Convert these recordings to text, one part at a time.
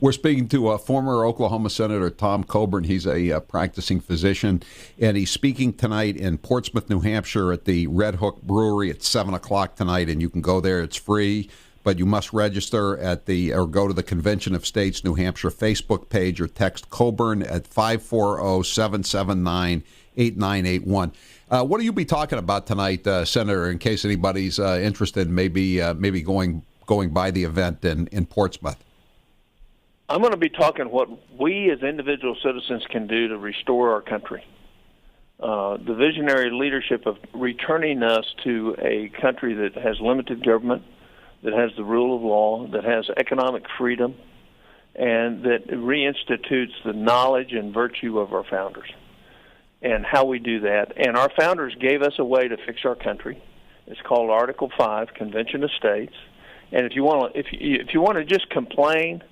We're speaking to former Oklahoma Senator Tom Coburn. He's a practicing physician, and he's speaking tonight in Portsmouth, New Hampshire at the Red Hook Brewery at 7 o'clock tonight, and you can go there. It's free, but you must register or go to the Convention of States New Hampshire Facebook page or text Coburn at 540-779-8981. What will you be talking about tonight, Senator, in case anybody's interested, maybe going by the event in Portsmouth? I'm going to be talking what we as individual citizens can do to restore our country. The visionary leadership of returning us to a country that has limited government, that has the rule of law, that has economic freedom, and that reinstitutes the knowledge and virtue of our founders, and how we do that. And our founders gave us a way to fix our country. It's called Article 5, Convention of States. And if you want to just complain,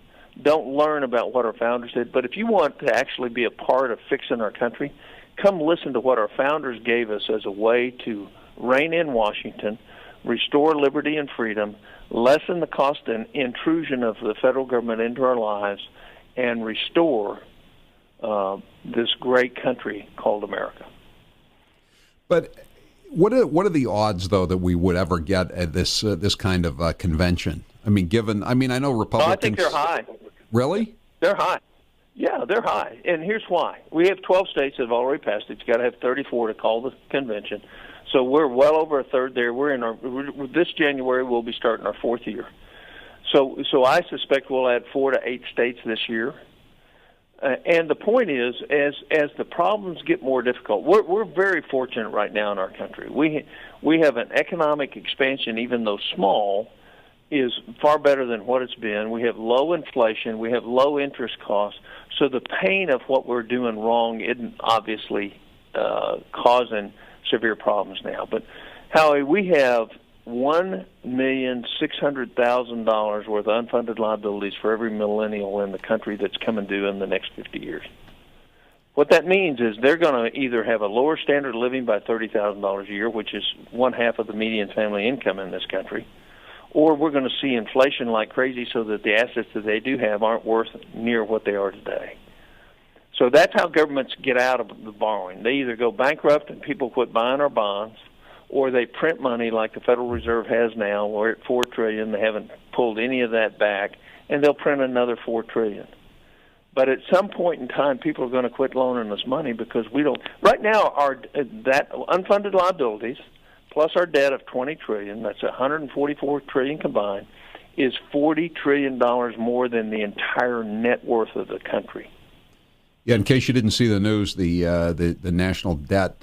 don't learn about what our founders did. But if you want to actually be a part of fixing our country, come listen to what our founders gave us as a way to rein in Washington, restore liberty and freedom, lessen the cost and intrusion of the federal government into our lives, and restore this great country called America. But what are the odds, though, that we would ever get at this kind of convention? I mean, I know Republicans. I think they're high. Really? They're high. Yeah, they're high. And here's why. We have 12 states that have already passed it. You've got to have 34 to call the convention. So we're well over a third there. This January we'll be starting our fourth year. So I suspect we'll add 4 to 8 states this year. And the point is, as the problems get more difficult, we're very fortunate right now in our country. We have an economic expansion, even though small, is far better than what it's been. We have low inflation. We have low interest costs. So the pain of what we're doing wrong isn't obviously causing severe problems now. But, Howie, we have $1,600,000 worth of unfunded liabilities for every millennial in the country that's coming due in the next 50 years. What that means is they're going to either have a lower standard of living by $30,000 a year, which is one half of the median family income in this country, or we're going to see inflation like crazy so that the assets that they do have aren't worth near what they are today. So that's how governments get out of the borrowing. They either go bankrupt and people quit buying our bonds, or they print money like the Federal Reserve has now. We're at $4 trillion. They haven't pulled any of that back, and they'll print another $4 trillion. But at some point in time, people are going to quit loaning us money because we don't. Right now, that unfunded liabilities plus our debt of $20 trillion, that's $144 trillion combined, is $40 trillion more than the entire net worth of the country. Yeah, in case you didn't see the news, the national debt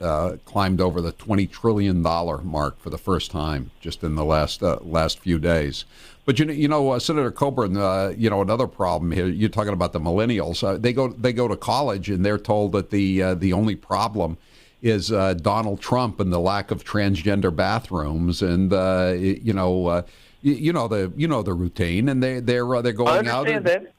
climbed over the $20 trillion mark for the first time just in the last few days. But Senator Coburn, another problem here. You're talking about the millennials. They go to college and they're told that the only problem is Donald Trump and the lack of transgender bathrooms, and the routine, and they're going out.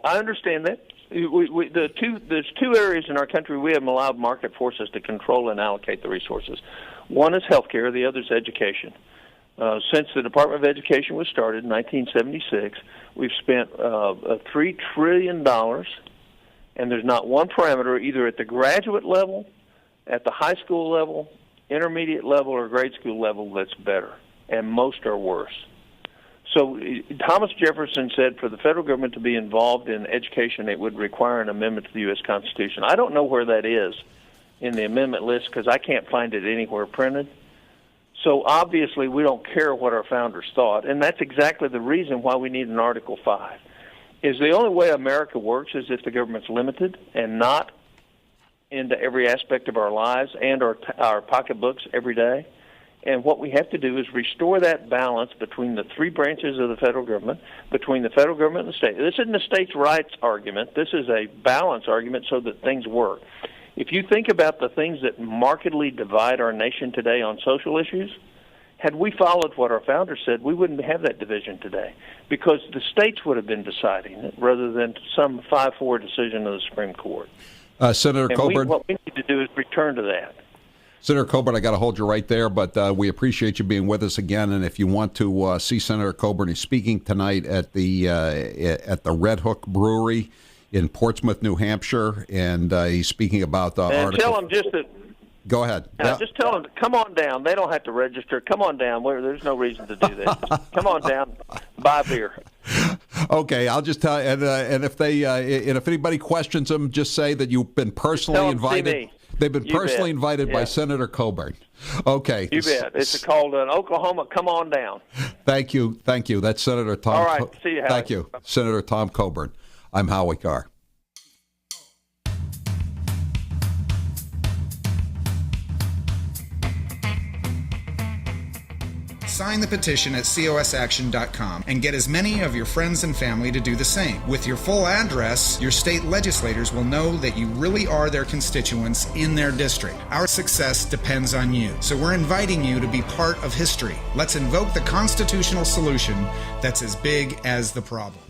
I understand that. There's two areas in our country we have allowed market forces to control and allocate the resources. One is healthcare, the other is education. Since the Department of Education was started in 1976, we've spent $3 trillion, and there's not one parameter, either at the graduate level, at the high school level, intermediate level, or grade school level, that's better, and most are worse. So Thomas Jefferson said for the federal government to be involved in education, it would require an amendment to the U.S. Constitution. I don't know where that is in the amendment list because I can't find it anywhere printed. So obviously we don't care what our founders thought, and that's exactly the reason why we need an Article 5. Is the only way America works is if the government's limited and not into every aspect of our lives and our pocketbooks every day. And what we have to do is restore that balance between the three branches of the federal government, between the federal government and the state. This isn't a states' rights argument. This is a balance argument so that things work. If you think about the things that markedly divide our nation today on social issues, had we followed what our founders said, we wouldn't have that division today because the states would have been deciding it rather than some 5-4 decision of the Supreme Court. Senator Coburn. What we need to do is return to that. Senator Coburn, I got to hold you right there, but we appreciate you being with us again. And if you want to see Senator Coburn, he's speaking tonight at the Red Hook Brewery in Portsmouth, New Hampshire, and he's speaking about the article. Tell him just that. Go ahead. Just tell them to come on down. They don't have to register. Come on down. There's no reason to do that. Just come on down, buy beer. Okay, I'll just tell. And if if anybody questions them, just say that you've been personally invited. They've been personally invited by Senator Coburn. Okay. You bet. It's called Oklahoma. Come on down. Thank you. That's Senator Tom. All right. See you, Howie. Thank you, Senator Tom Coburn. I'm Howie Carr. Sign the petition at cosaction.com and get as many of your friends and family to do the same. With your full address, your state legislators will know that you really are their constituents in their district. Our success depends on you, so we're inviting you to be part of history. Let's invoke the constitutional solution that's as big as the problem.